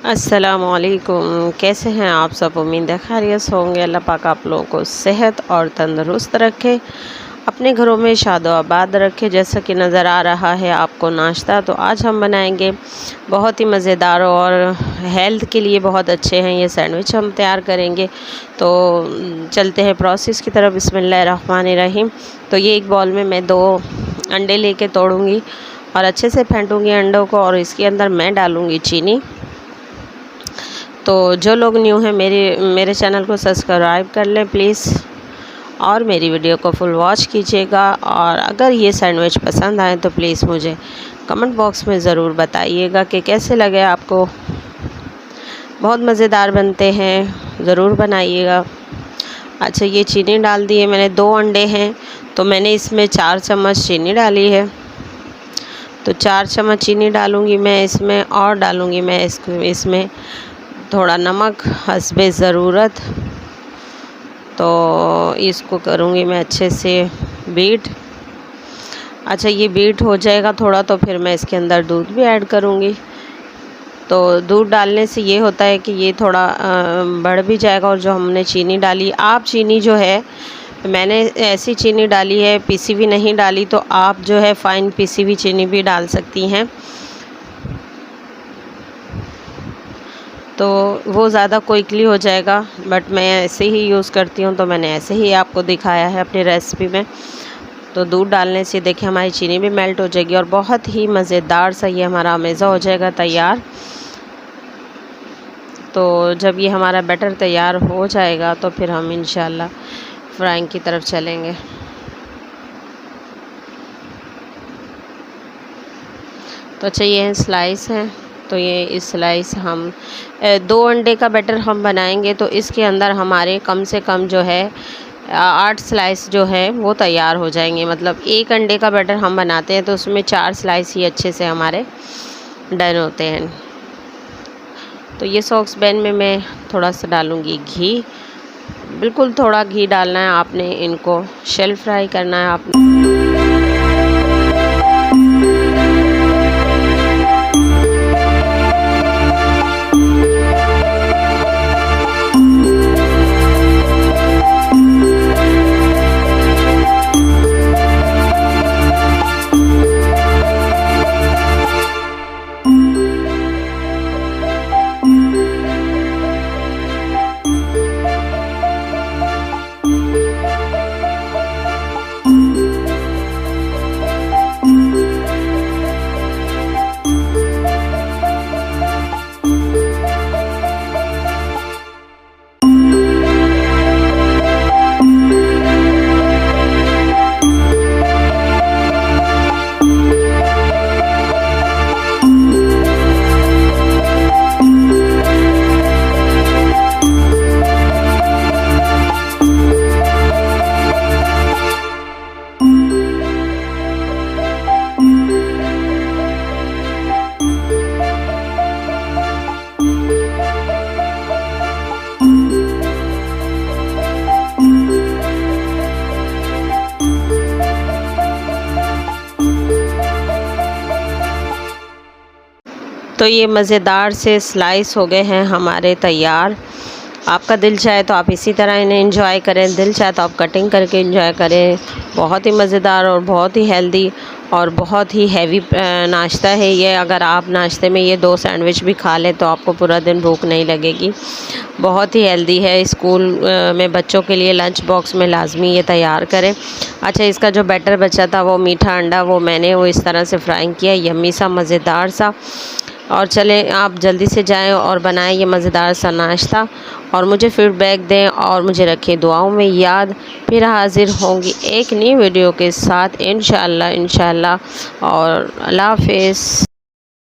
अस्सलामुअलैकुम, कैसे हैं आप सब। उम्मीद है खैरियत से होंगे। अल्लाह पाक आप लोगों को सेहत और तंदुरुस्त रखे, अपने घरों में शादो आबाद रखे। जैसा कि नज़र आ रहा है आपको नाश्ता, तो आज हम बनाएंगे बहुत ही मज़ेदार और हेल्थ के लिए बहुत अच्छे हैं ये सैंडविच हम तैयार करेंगे। तो चलते हैं प्रोसेस की तरफ। बिस्मिल्लाहिर्रहमानिर्रहीम। तो ये एक बॉल में मैं 2 अंडे लेके तोड़ूंगी और अच्छे से फेंटूंगी अंडों को, और इसके अंदर मैं डालूंगी चीनी। तो जो लोग न्यू हैं मेरे चैनल को सब्सक्राइब कर लें प्लीज़, और मेरी वीडियो को फुल वॉच कीजिएगा। और अगर ये सैंडविच पसंद आए तो प्लीज़ मुझे कमेंट बॉक्स में ज़रूर बताइएगा कि कैसे लगे आपको। बहुत मज़ेदार बनते हैं, ज़रूर बनाइएगा। अच्छा, ये चीनी डाल दी है मैंने। 2 अंडे हैं तो मैंने इसमें 4 चम्मच चीनी डाली है। तो 4 चम्मच चीनी डालूँगी मैं इसमें, और डालूँगी मैं इसमें थोड़ा नमक हस्बे ज़रूरत। तो इसको करूँगी मैं अच्छे से बीट। अच्छा, ये बीट हो जाएगा थोड़ा तो फिर मैं इसके अंदर दूध भी ऐड करूँगी। तो दूध डालने से ये होता है कि ये थोड़ा बढ़ भी जाएगा। और जो हमने चीनी डाली, आप चीनी जो है, मैंने ऐसी चीनी डाली है, पीसी हुई नहीं डाली, तो आप जो है फ़ाइन पीसी हुई चीनी भी डाल सकती हैं। तो वो ज़्यादा क्विकली हो जाएगा, बट मैं ऐसे ही यूज़ करती हूँ, तो मैंने ऐसे ही आपको दिखाया है अपनी रेसिपी में। तो दूध डालने से देखिए हमारी चीनी भी मेल्ट हो जाएगी और बहुत ही मज़ेदार सा ये हमारा अमेज़ा हो जाएगा तैयार। तो जब ये हमारा बैटर तैयार हो जाएगा तो फिर हम इंशाल्लाह फ्राइंग की तरफ चलेंगे। तो अच्छा, ये स्लाइस है। तो ये इस स्लाइस हम 2 अंडे का बैटर हम बनाएंगे, तो इसके अंदर हमारे कम से कम जो है 8 स्लाइस जो है वो तैयार हो जाएंगे। मतलब 1 अंडे का बैटर हम बनाते हैं तो उसमें 4 स्लाइस ही अच्छे से हमारे डन होते हैं। तो ये सॉस पैन में मैं थोड़ा सा डालूँगी घी। बिल्कुल थोड़ा घी डालना है आपने, इनको शेल फ्राई करना है आपने। तो ये मज़ेदार से स्लाइस हो गए हैं हमारे तैयार। आपका दिल चाहे तो आप इसी तरह इन्हें एंजॉय करें, दिल चाहे तो आप कटिंग करके एंजॉय करें। बहुत ही मज़ेदार और बहुत ही हेल्दी और बहुत ही हैवी नाश्ता है ये। अगर आप नाश्ते में ये 2 सैंडविच भी खा लें तो आपको पूरा दिन भूख नहीं लगेगी। बहुत ही हेल्दी है। स्कूल में बच्चों के लिए लंच बॉक्स में लाजमी ये तैयार करें। अच्छा, इसका जो बैटर बचा था वो मीठा अंडा, वो मैंने वो इस तरह से फ्राई किया, यम्मी सा मज़ेदार सा। और चलें आप जल्दी से जाएं और बनाएं ये मज़ेदार सा नाश्ता, और मुझे फीडबैक दें और मुझे रखें दुआओं में याद। फिर हाज़िर होंगी एक नई वीडियो के साथ इंशाअल्लाह। और अल्लाह हाफ़िज़।